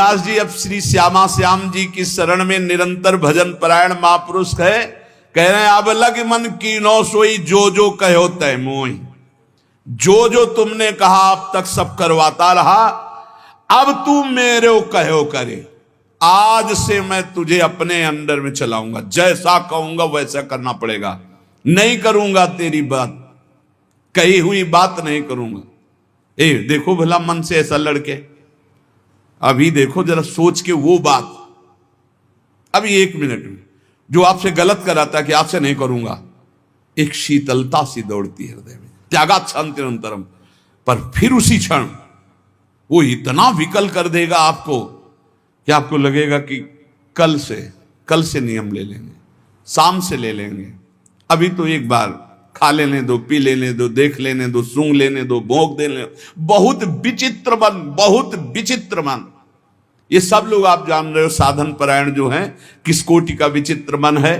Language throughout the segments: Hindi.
ध्रुवदास जी अब श्री श्यामा श्याम जी की शरण में निरंतर भजन परायण महापुरुष है, कह रहे हैं अब लग मन की नो सोई जो जो कहो तय मोई। जो जो तुमने कहा अब तक सब करवाता रहा, अब तू मेरे कहो करे। आज से मैं तुझे अपने अंडर में चलाऊंगा, जैसा कहूंगा वैसा करना पड़ेगा, नहीं करूंगा तेरी बात, कही हुई बात नहीं करूंगा। देखो भला मन से ऐसा लड़के, अभी देखो जरा सोच के वो बात, अभी 1 मिनट में जो आपसे गलत कराता कि आपसे नहीं करूंगा, एक शीतलता सी दौड़ती है हृदय में, त्यागात शांति निरंतरम। पर फिर उसी क्षण वो इतना विकल कर देगा आपको कि आपको लगेगा कि कल से नियम ले लेंगे, शाम से ले लेंगे, अभी तो एक बार खा लेने दो, पी लेने दो, देख लेने दो, सूंघ लेने दो, भोंक देने दो। बहुत विचित्र मन, बहुत विचित्र मन। ये सब लोग आप जान रहे हो साधन परायण जो हैं किस कोटि का विचित्र मन है।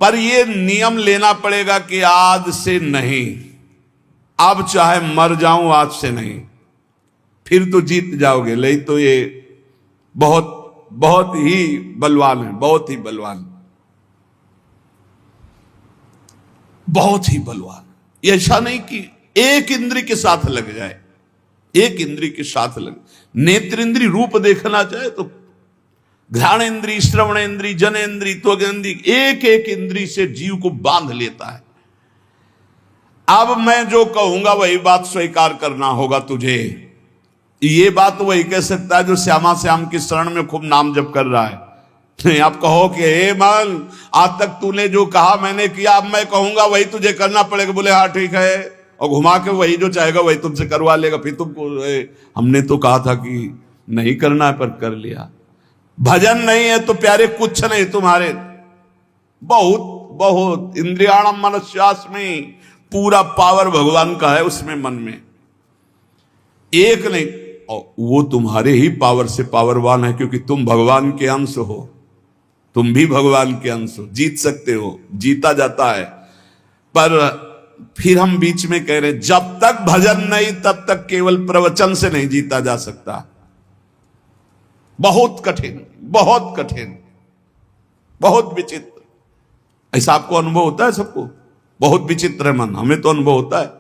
पर ये नियम लेना पड़ेगा कि आज से नहीं, अब चाहे मर जाऊं आज से नहीं, फिर तो जीत जाओगे। नहीं तो ये बहुत बहुत ही बलवान है, बहुत ही बलवान, बहुत ही बलवान। ये ऐसा नहीं कि एक इंद्री के साथ लग जाए, एक इंद्री के साथ लग, नेत्र इंद्री रूप देखना चाहे तो घ्राण इंद्री, श्रवण इंद्री, जनेन्द्री, त्वग इंद्री, एक एक इंद्री से जीव को बांध लेता है। अब मैं जो कहूंगा वही बात स्वीकार करना होगा तुझे। ये बात वही कह सकता है जो श्यामा श्याम की शरण में खूब नाम जप कर रहा है। नहीं आप कहो कि हे मन, आज तक तूने जो कहा मैंने किया, अब मैं कहूंगा वही तुझे करना पड़ेगा। बोले हाँ ठीक है, और घुमा के वही जो चाहेगा वही तुमसे करवा लेगा। फिर तुमको हमने तो कहा था कि नहीं करना है पर कर लिया। भजन नहीं है तो प्यारे कुछ नहीं तुम्हारे, बहुत बहुत इंद्रियाणम मनस्यास्मि, पूरा पावर भगवान का है उसमें, मन में एक नहीं। और वो तुम्हारे ही पावर से पावरवान है, क्योंकि तुम भगवान के अंश हो, तुम भी भगवान के अंश हो, जीत सकते हो, जीता जाता है। पर फिर हम बीच में कह रहे जब तक भजन नहीं तब तक केवल प्रवचन से नहीं जीता जा सकता। बहुत कठिन, बहुत कठिन, बहुत विचित्र। ऐसा आपको अनुभव होता है? सबको बहुत विचित्र है मन, हमें तो अनुभव होता है।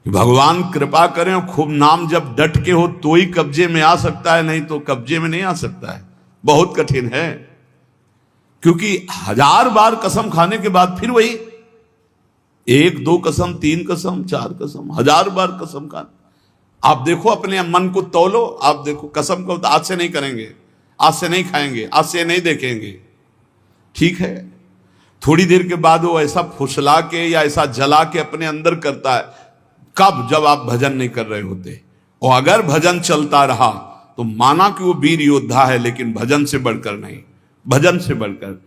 भगवान कृपा करें और खूब नाम जब डट के हो तो ही कब्जे में आ सकता है, नहीं तो कब्जे में नहीं आ सकता है। बहुत कठिन है, क्योंकि 1000 बार कसम खाने के बाद फिर वही 1 2 कसम, 3 कसम, 4 कसम, 1000 बार कसम खाना। आप देखो अपने मन को तौलो, आप देखो कसम को आज से नहीं करेंगे, आज से नहीं खाएंगे, आज से नहीं देखेंगे, ठीक है। थोड़ी देर के बाद वो ऐसा फुसला के या ऐसा जला के अपने अंदर करता है। कब? जब आप भजन नहीं कर रहे होते। और अगर भजन चलता रहा तो माना कि वो वीर योद्धा है, लेकिन भजन से बढ़कर नहीं, भजन से बढ़कर।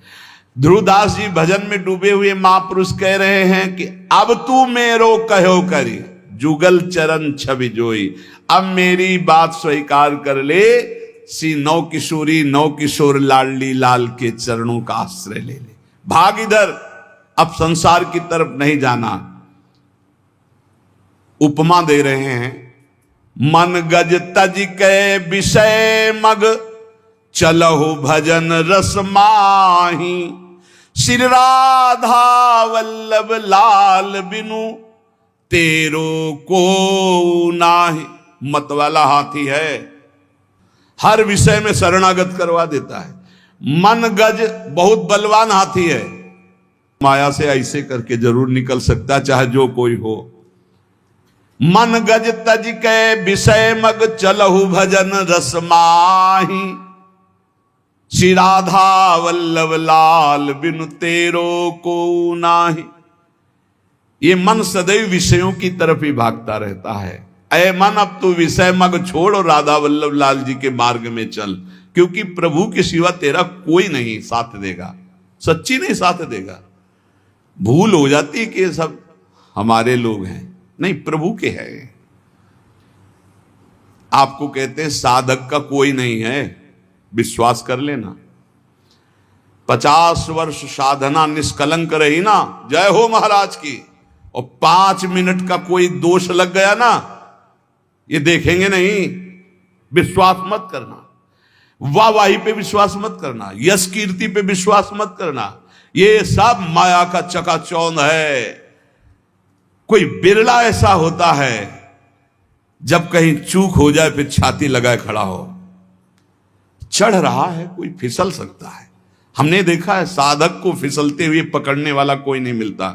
ध्रुवदास जी भजन में डूबे हुए महापुरुष कह रहे हैं कि अब तू मेरो कहो करी, जुगल चरण छवि जोई। अब मेरी बात स्वीकार कर ले, सी नौ किशोरी नौ किशोर लाडली लाल के चरणों का आश्रय ले ले। भाग इधर, अब संसार की तरफ नहीं जाना। उपमा दे रहे हैं, मन गज तज के विषय मग, चलहु भजन रस माही। श्री राधा वल्लभ लाल बिनु, तेरो को नाही। मत वाला हाथी है, हर विषय में शरणागत करवा देता है। मन गज बहुत बलवान हाथी है, माया से ऐसे करके जरूर निकल सकता है, चाहे जो कोई हो। मन गज तज के विषय मग, चलहु भजन रस माही। श्री राधा वल्लभ लाल बिनु, तेरो को नाही। ये मन सदैव विषयों की तरफ ही भागता रहता है। ऐ मन, अब तू विषय मग छोड़ और राधा वल्लभ लाल जी के मार्ग में चल, क्योंकि प्रभु के सिवा तेरा कोई नहीं साथ देगा, सच्ची नहीं साथ देगा। भूल हो जाती कि ये सब हमारे लोग हैं, नहीं प्रभु के हैं। आपको कहते हैं साधक का कोई नहीं है, विश्वास कर लेना। 50 वर्ष साधना निष्कलंक रही ना, जय हो महाराज की, और 5 मिनट का कोई दोष लग गया ना, ये देखेंगे नहीं, विश्वास मत करना, वाहवाही पे विश्वास मत करना, यश कीर्ति पे विश्वास मत करना। ये सब माया का चकाचौंध है। कोई बिरला ऐसा होता है जब कहीं चूक हो जाए फिर छाती लगाए खड़ा हो। चढ़ रहा है, कोई फिसल सकता है। हमने देखा है साधक को फिसलते हुए पकड़ने वाला कोई नहीं मिलता,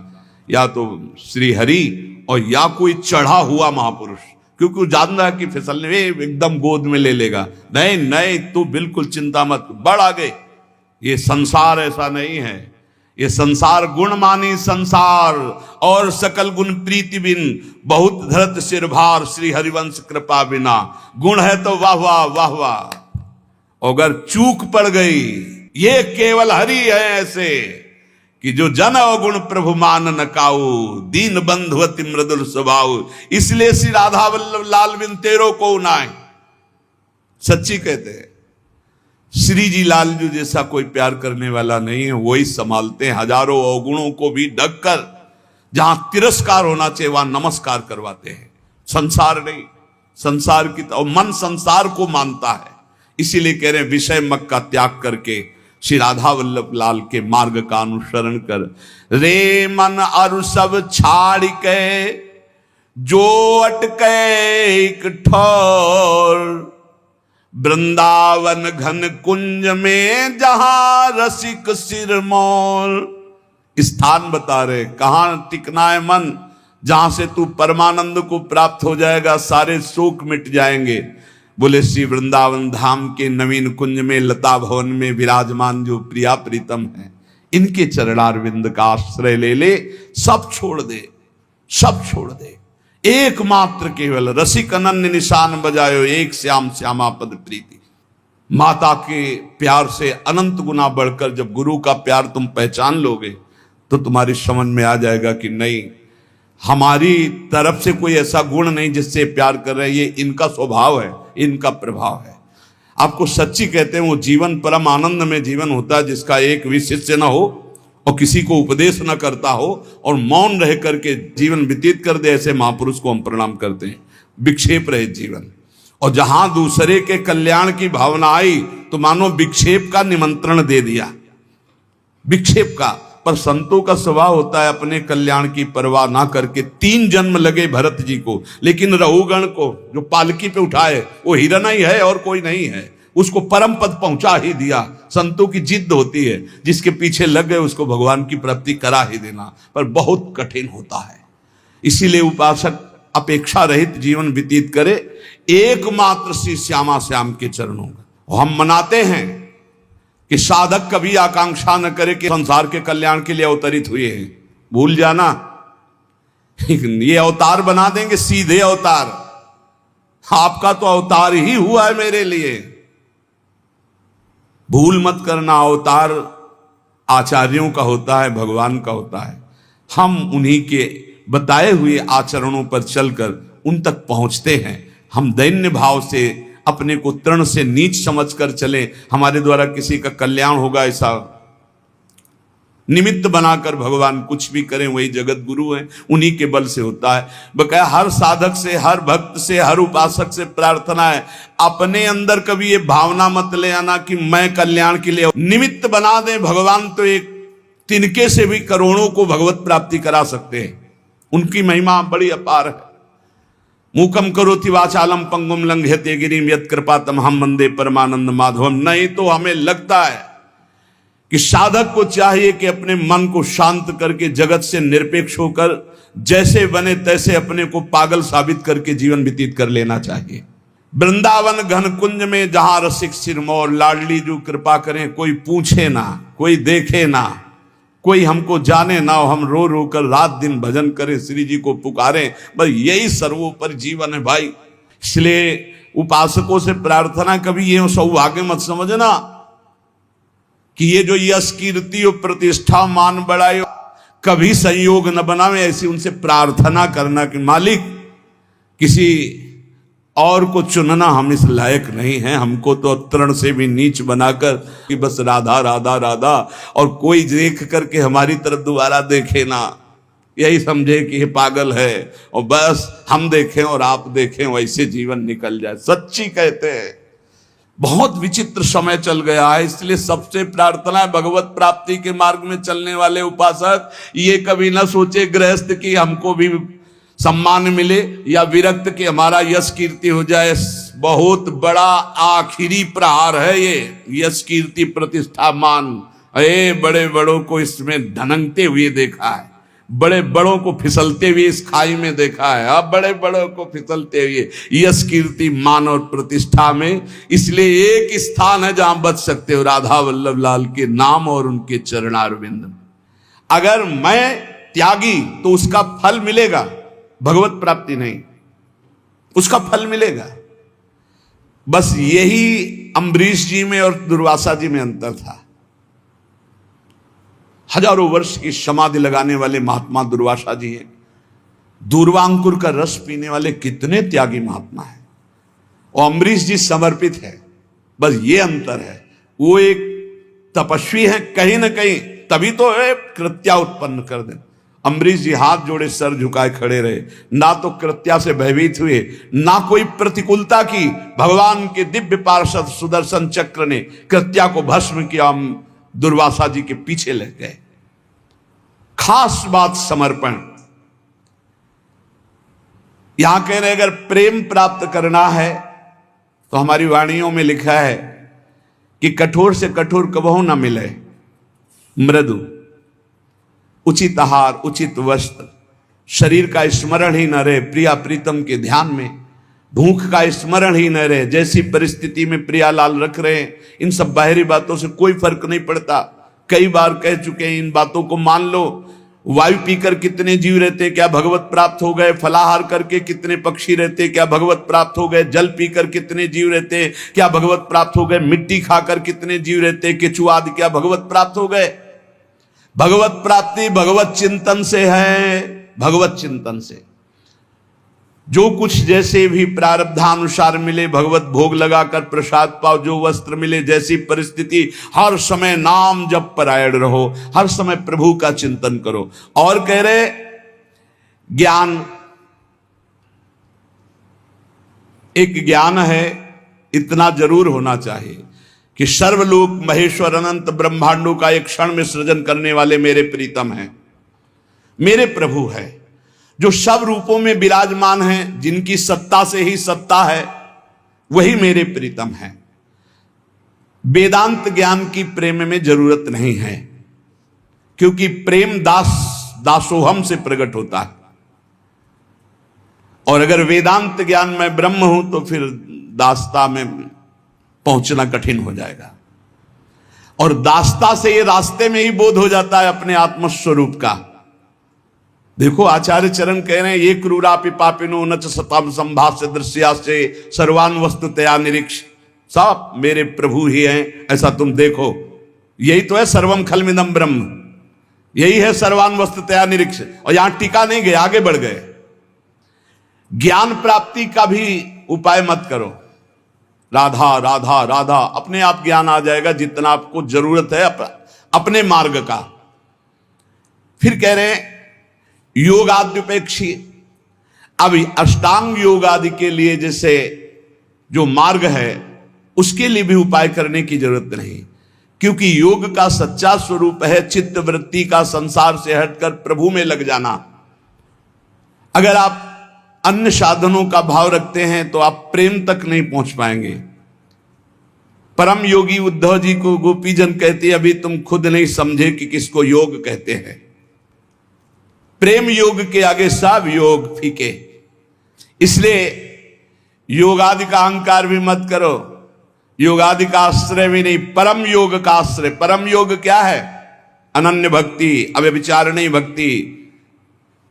या तो श्री हरि और या कोई चढ़ा हुआ महापुरुष, क्योंकि वो जान रहा है कि फिसलने में एकदम गोद में ले लेगा। नहीं नहीं, तू बिल्कुल चिंता मत, बढ़ आगे। ये संसार ऐसा नहीं है। ये संसार गुण मानी संसार, और सकल गुण प्रीति बिन, बहुत धरत सिर भार, श्री हरिवंश कृपा बिना। गुण है तो वाह वाह वाह वाह, अगर चूक पड़ गई, ये केवल हरि है ऐसे कि जो जन अवगुण प्रभु मान न काऊ, दीन बंधु अति मृदुल स्वभाव। इसलिए श्री राधा वल्लभ लाल बिन तेरो को नाय। सच्ची कहते हैं, श्री जी लालजू जैसा कोई प्यार करने वाला नहीं है। वही संभालते हैं हजारों अवगुणों को भी ढककर। जहां तिरस्कार होना चाहिए वहां नमस्कार करवाते हैं। संसार नहीं, संसार की और मन संसार को मानता है। इसीलिए कह रहे हैं विषय मग का त्याग करके श्री राधा वल्लभ लाल के मार्ग का अनुसरण कर। रे मन अरु सब छाड़ के जो अटके एक ठौर, वृंदावन घन कुंज में जहां रसिक सिरमौर। स्थान बता रहे कहां टिकना है मन, जहां से तू परमानंद को प्राप्त हो जाएगा, सारे शोक मिट जाएंगे। बोले श्री वृंदावन धाम के नवीन कुंज में लता भवन में विराजमान जो प्रिया प्रीतम है, इनके चरणारविंद का आश्रय ले ले। सब छोड़ दे, सब छोड़ दे। एकमात्र केवल रसिक अनन्य निशान बजायो, एक श्याम श्यामा पद प्रीति। माता के प्यार से अनंत गुना बढ़कर जब गुरु का प्यार तुम पहचान लोगे तो तुम्हारी समझ में आ जाएगा कि नहीं, हमारी तरफ से कोई ऐसा गुण नहीं जिससे प्यार कर रहे हैं, ये इनका स्वभाव है, इनका प्रभाव है। आपको सच्ची कहते हैं वो जीवन परम आनंद में जीवन होता है जिसका एक भी शिष्य ना हो और किसी को उपदेश न करता हो और मौन रह करके जीवन व्यतीत कर दे। ऐसे महापुरुष को हम प्रणाम करते हैं। विक्षेप रहित जीवन। और जहां दूसरे के कल्याण की भावना आई तो मानो विक्षेप का निमंत्रण दे दिया, विक्षेप का। पर संतों का स्वभाव होता है अपने कल्याण की परवाह ना करके। 3 जन्म लगे भरत जी को, लेकिन रघुगण को जो पालकी पे उठाए वो हिरण ही है और कोई नहीं है, उसको परम पद पहुंचा ही दिया। संतों की जिद होती है, जिसके पीछे लग गए उसको भगवान की प्राप्ति करा ही देना, पर बहुत कठिन होता है। इसीलिए उपासक अपेक्षा रहित जीवन व्यतीत करे, एकमात्र श्री श्यामा श्याम के चरणों का। हम मनाते हैं कि साधक कभी आकांक्षा न करे कि संसार के कल्याण के लिए अवतरित हुए हैं। भूल जाना, ये अवतार बना देंगे, सीधे अवतार। आपका तो अवतार ही हुआ है मेरे लिए। भूल मत करना, अवतार आचार्यों का होता है, भगवान का होता है। हम उन्हीं के बताए हुए आचरणों पर चलकर उन तक पहुंचते हैं। हम दैन्य भाव से अपने को तृण से नीच समझकर चले, हमारे द्वारा किसी का कल्याण होगा ऐसा निमित्त बनाकर भगवान कुछ भी करें, वही जगत गुरु हैं, उन्हीं के बल से होता है। बकाया हर साधक से, हर भक्त से, हर उपासक से प्रार्थना है, अपने अंदर कभी ये भावना मत ले आना कि मैं कल्याण के लिए निमित्त बना दें। भगवान तो एक तिनके से भी करोड़ों को भगवत प्राप्ति करा सकते हैं। उनकी महिमा बड़ी अपार है। मूकम करोति वाचालम पंगुम लंघयते गिरिम यत् कृपा तमहम वंदे परमानंद माधवम। नहीं तो हमें लगता है कि साधक को चाहिए कि अपने मन को शांत करके जगत से निरपेक्ष होकर जैसे बने तैसे अपने को पागल साबित करके जीवन व्यतीत कर लेना चाहिए। वृंदावन घन कुंज में जहां रसिक सिरमौर, लाडली जो कृपा करें, कोई पूछे ना, कोई देखे ना, कोई हमको जाने ना हो, हम रो रो कर रात दिन भजन करें, श्री जी को पुकारें, बस यही सर्वोपरि जीवन है भाई। इसलिए उपासकों से प्रार्थना कभी ये सौभाग्य मत समझना कि ये जो यश कीर्ति और प्रतिष्ठा मान बढ़ाए कभी संयोग न बनावे। ऐसी उनसे प्रार्थना करना कि मालिक किसी और को चुनना हम इस लायक नहीं हैं, हमको तो तृण से भी नीच बनाकर कि बस राधा राधा राधा, और कोई देख करके हमारी तरफ दोबारा देखे ना। यही समझे कि ये पागल है और बस हम देखें और आप देखें, वैसे जीवन निकल जाए। सच्ची कहते हैं बहुत विचित्र समय चल गया है। इसलिए सबसे प्रार्थना है भगवत प्राप्ति के मार्ग में चलने वाले उपासक ये कभी ना सोचे गृहस्थ कि हमको भी सम्मान मिले या विरक्त कि हमारा यश कीर्ति हो जाए। बहुत बड़ा आखिरी प्रहार है ये यश कीर्ति प्रतिष्ठा मान। बड़े बड़ों को इसमें धनकते हुए देखा है, बड़े बड़ों को फिसलते हुए इस खाई में देखा है। अब बड़े बड़ों को फिसलते हुए यश कीर्ति मान और प्रतिष्ठा में। इसलिए एक स्थान है जहां बच सकते हो, राधा वल्लभ लाल के नाम और उनके चरणारविंद। अगर मैं त्यागी तो उसका फल मिलेगा, भगवत प्राप्ति नहीं, उसका फल मिलेगा। बस यही अम्बरीश जी में और दुर्वासा जी में अंतर था। हजारों वर्ष की समाधि लगाने वाले महात्मा दुर्वासा जी हैं, दूर्वांकुर का रस पीने वाले कितने त्यागी महात्मा हैं, और अम्बरीश जी समर्पित है। बस ये अंतर है, वो एक तपस्वी है कहीं ना कहीं, तभी तो कृत्या उत्पन्न कर दे। अम्बरीश जी हाथ जोड़े सर झुकाए खड़े रहे, ना तो कृत्या से भयभीत हुए ना कोई प्रतिकूलता की। भगवान के दिव्य पार्षद सुदर्शन चक्र ने कृत्या को भस्म किया, दुर्वासा जी के पीछे लग गए। खास बात समर्पण। यहां कह रहे अगर प्रेम प्राप्त करना है तो हमारी वाणियों में लिखा है कि कठोर से कठोर कबहू ना मिले, मृदु, उचित आहार, उचित वस्त्र, शरीर का स्मरण ही न रहे प्रिया प्रीतम के ध्यान में, भूख का स्मरण ही न रहे। जैसी परिस्थिति में प्रियालाल रख रहे हैं, इन सब बाहरी बातों से कोई फर्क नहीं पड़ता। कई बार कह चुके हैं, इन बातों को मान लो। वायु पीकर कितने जीव रहते, क्या भगवत प्राप्त हो गए? फलाहार करके कितने पक्षी रहते, क्या भगवत प्राप्त हो गए? जल पीकर कितने जीव रहते, क्या भगवत प्राप्त हो गए? मिट्टी खाकर कितने जीव रहते, केचुआ आदि, क्या भगवत प्राप्त हो गए? भगवत प्राप्ति भगवत चिंतन से है, भगवत चिंतन से। जो कुछ जैसे भी प्रारब्धानुसार मिले, भगवत भोग लगाकर प्रसाद पाओ, जो वस्त्र मिले, जैसी परिस्थिति, हर समय नाम जप परायण रहो, हर समय प्रभु का चिंतन करो। और कह रहे ज्ञान, एक ज्ञान है, इतना जरूर होना चाहिए कि सर्वलोक महेश्वर अनंत ब्रह्मांडों का एक क्षण में सृजन करने वाले मेरे प्रीतम हैं, मेरे प्रभु है, जो सब रूपों में विराजमान हैं, जिनकी सत्ता से ही सत्ता है, वही मेरे प्रीतम है। वेदांत ज्ञान की प्रेम में जरूरत नहीं है, क्योंकि प्रेम दासोहम से प्रकट होता है। और अगर वेदांत ज्ञान में ब्रह्म हूं तो फिर दासता में पहुंचना कठिन हो जाएगा। और दासता से ये रास्ते में ही बोध हो जाता है अपने आत्मस्वरूप का। देखो आचार्य चरण कह रहे हैं, ये क्रूरापि पापिनो न च सताम संभाष्य दृश्या से सर्वान वस्तुतया निरीक्ष। सब मेरे प्रभु ही हैं, ऐसा तुम देखो। यही तो है सर्वम खलमिदम ब्रह्म, यही है सर्वान वस्तुतया निरीक्ष। और यहां टिका नहीं गए, आगे बढ़ गए। ज्ञान प्राप्ति का भी उपाय मत करो, राधा राधा राधा, अपने आप ज्ञान आ जाएगा जितना आपको जरूरत है अपने मार्ग का। फिर कह रहे हैं योगाद्युपेक्षी। अब अष्टांग योग आदि के लिए जैसे जो मार्ग है उसके लिए भी उपाय करने की जरूरत नहीं, क्योंकि योग का सच्चा स्वरूप है चित्त वृत्ति का संसार से हटकर प्रभु में लग जाना। अगर आप अन्य साधनों का भाव रखते हैं तो आप प्रेम तक नहीं पहुंच पाएंगे। परम योगी उद्धव जी को गोपीजन कहते हैं, अभी तुम खुद नहीं समझे कि किसको योग कहते हैं। प्रेम योग के आगे सब योग फीके। इसलिए योगादि का अहंकार भी मत करो, योगादि का आश्रय भी नहीं, परम योग का आश्रय। परम योग क्या है? अनन्य भक्ति, अव्यभिचारिणी भक्ति,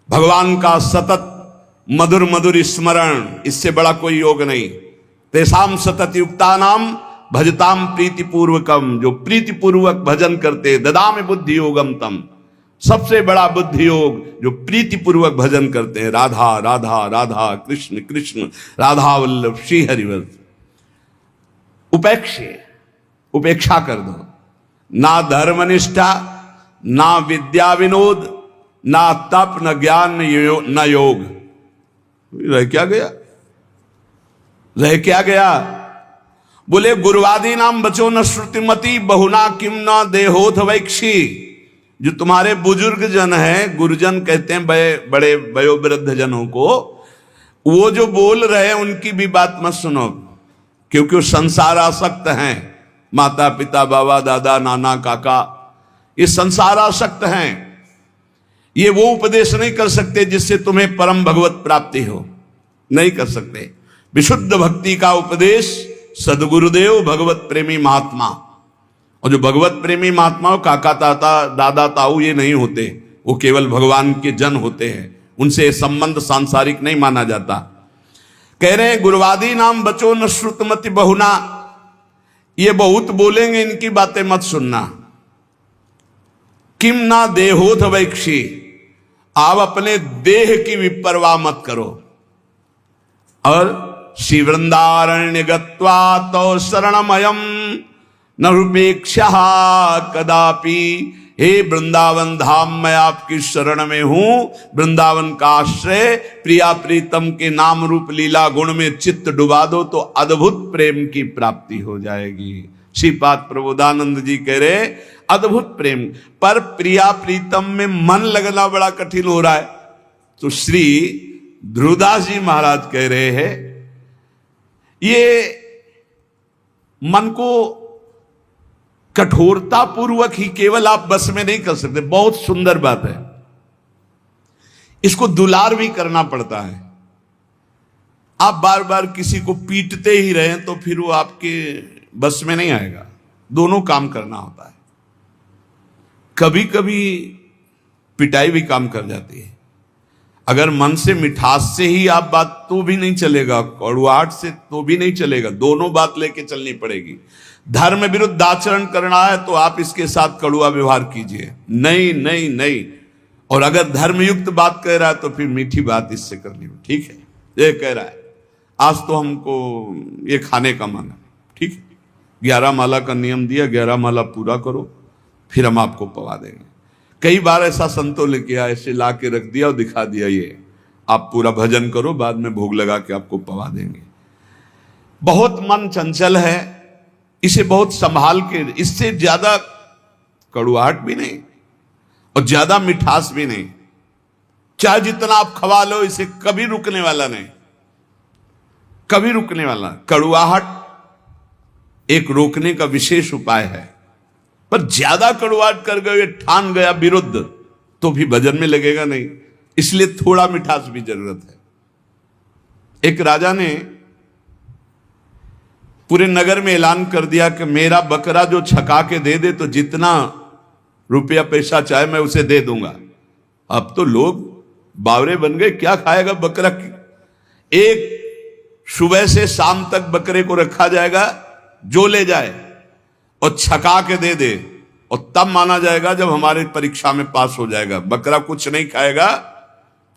भगवान का सतत मधुर मधुर स्मरण, इससे बड़ा कोई योग नहीं। तेसाम सतत युक्ता नाम भजताम प्रीतिपूर्वकम, जो प्रीतिपूर्वक भजन करते, ददामि बुद्धि योगम तम, सबसे बड़ा बुद्धि योग जो प्रीतिपूर्वक भजन करते हैं। राधा राधा राधा, कृष्ण कृष्ण, राधा वल्लभ श्री हरिवल्लभ। उपेक्षा कर दो, ना धर्मनिष्ठा, ना विद्या विनोद, ना तप न ज्ञान न योग। रह क्या गया, रह क्या गया? बोले गुरुवादी नाम बचो न श्रुतिमति बहुना किम न देहोथ वैक्षी। जो तुम्हारे बुजुर्ग जन हैं, गुरुजन कहते हैं बड़े वयोवृद्ध जनों को, वो जो बोल रहे हैं उनकी भी बात मत सुनो, क्योंकि वो संसार आसक्त हैं। माता पिता बाबा दादा नाना काका ये संसार आसक्त हैं। ये वो उपदेश नहीं कर सकते जिससे तुम्हें परम भगवत प्राप्ति हो, नहीं कर सकते। विशुद्ध भक्ति का उपदेश सदगुरुदेव भगवत प्रेमी महात्मा, और जो भगवत प्रेमी महात्मा हो, काका ताता दादा ताऊ ये नहीं होते, वो केवल भगवान के जन होते हैं, उनसे संबंध सांसारिक नहीं माना जाता। कह रहे हैं गुरुवादी नाम बचो न श्रुतमति बहुना, ये बहुत बोलेंगे, इनकी बातें मत सुनना। किम ना देहोथ वैक्षी, आप अपने देह की विपरवाह मत करो। और श्री वृंदारण्य गत्वा तो शरणमयम न रूपेक्षा कदापि। हे वृंदावन धाम, मैं आपकी शरण में हूं, वृंदावन का आश्रय, प्रिया प्रीतम के नाम रूप लीला गुण में चित्त डुबा दो तो अद्भुत प्रेम की प्राप्ति हो जाएगी। श्रीपाद प्रबोधानंद जी कह रहे अद्भुत प्रेम, पर प्रिया प्रीतम में मन लगना बड़ा कठिन हो रहा है। तो श्री ध्रुवदास जी महाराज कह रहे हैं ये मन को कठोरता पूर्वक ही केवल आप बस में नहीं कर सकते। बहुत सुंदर बात है, इसको दुलार भी करना पड़ता है। आप बार बार किसी को पीटते ही रहें तो फिर वो आपके बस में नहीं आएगा। दोनों काम करना होता है। कभी कभी पिटाई भी काम कर जाती है। अगर मन से मिठास से ही आप बात तो भी नहीं चलेगा, कड़ुआहट से तो भी नहीं चलेगा, दोनों बात लेके चलनी पड़ेगी। धर्म विरुद्ध आचरण करना है तो आप इसके साथ कड़ुआ व्यवहार कीजिए, नहीं नहीं नहीं। और अगर धर्मयुक्त बात कह रहा है तो फिर मीठी बात इससे करनी हो। ठीक है, ये कह रहा है आज तो हमको ये खाने का मन है, ठीक है, 11 माला का नियम दिया, 11 माला पूरा करो, फिर हम आपको पवा देंगे। कई बार ऐसा संतों ने किया, ऐसे ला के रख दिया और दिखा दिया, ये आप पूरा भजन करो, बाद में भोग लगा के आपको पवा देंगे। बहुत मन चंचल है, इसे बहुत संभाल के, इससे ज्यादा कड़ुआहट भी नहीं और ज्यादा मिठास भी नहीं। चाहे जितना आप खवा लो, इसे कभी रुकने वाला नहीं, कभी रुकने वाला। कड़ुआहट एक रोकने का विशेष उपाय है, पर ज्यादा कड़ुआहट कर गए, ठान गया विरुद्ध, तो भी भजन में लगेगा नहीं। इसलिए थोड़ा मिठास भी जरूरत है। एक राजा ने पूरे नगर में ऐलान कर दिया कि मेरा बकरा जो छका के दे दे तो जितना रुपया पैसा चाहे मैं उसे दे दूंगा। अब तो लोग बावरे बन गए, क्या खाएगा बकरा। एक सुबह से शाम तक बकरे को रखा जाएगा, जो ले जाए और छका के दे दे, और तब माना जाएगा जब हमारे परीक्षा में पास हो जाएगा। बकरा कुछ नहीं खाएगा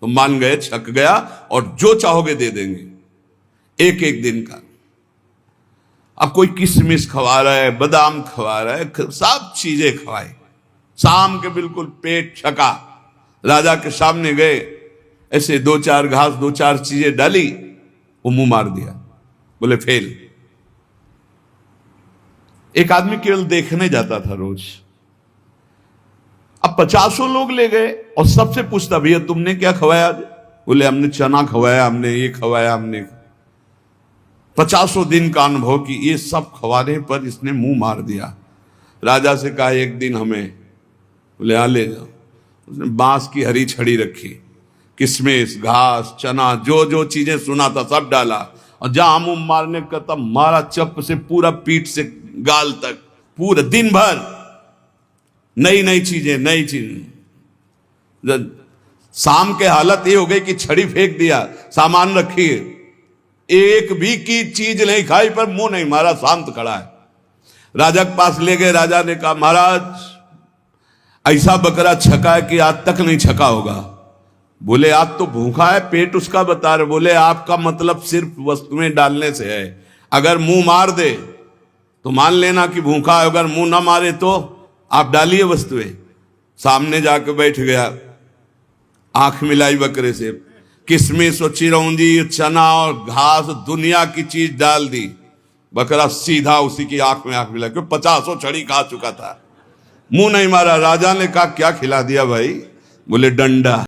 तो मान गए छक गया, और जो चाहोगे दे देंगे एक एक दिन का। अब कोई किशमिश खवा रहा है, बादाम खवा रहा है, सब चीजें खवाई, शाम के बिल्कुल पेट छका। राजा के सामने गए, ऐसे 2-4 घास 2-4 चीजें डाली, वो मुंह मार दिया, बोले फेल। एक आदमी केवल देखने जाता था रोज, अब 50 लोग ले गए और सबसे पूछता भैया तुमने क्या खवाया? बोले हमने चना खवाया, हमने ये खवाया, हमने 50 दिन का अनुभव कि ये सब खवाने पर इसने मुंह मार दिया। राजा से कहा एक दिन हमें, बोले हाँ ले जाओ। उसने बांस की हरी छड़ी रखी, किशमिश घास चना जो जो चीजें सुना था सब डाला, और जहां मुंह मारने का तब मारा चप से पूरा पीठ से गाल तक, पूरा दिन भर नई नई चीजें, नई चीजें। शाम के हालत ये हो गई कि छड़ी फेंक दिया, सामान रखी, एक भी की चीज नहीं खाई पर मुंह नहीं मारा, शांत खड़ा है। राजा के पास ले गए, राजा ने कहा महाराज ऐसा बकरा छका है कि आज तक नहीं छका होगा। बोले आज तो भूखा है, पेट उसका बता रहे। बोले आपका मतलब सिर्फ वस्तुएं डालने से है, अगर मुंह मार दे तो मान लेना कि भूखा है, अगर मुंह ना मारे तो आप डालिए वस्तुएं। सामने जाके बैठ गया, आंख मिलाई बकरे से, किशमिश और चिरौंजी चना और घास दुनिया की चीज डाल दी, बकरा सीधा उसी की आंख में आंख मिला, क्योंकि 50 छड़ी खा चुका था, मुंह नहीं मारा। राजा ने कहा क्या खिला दिया भाई? बोले डंडा।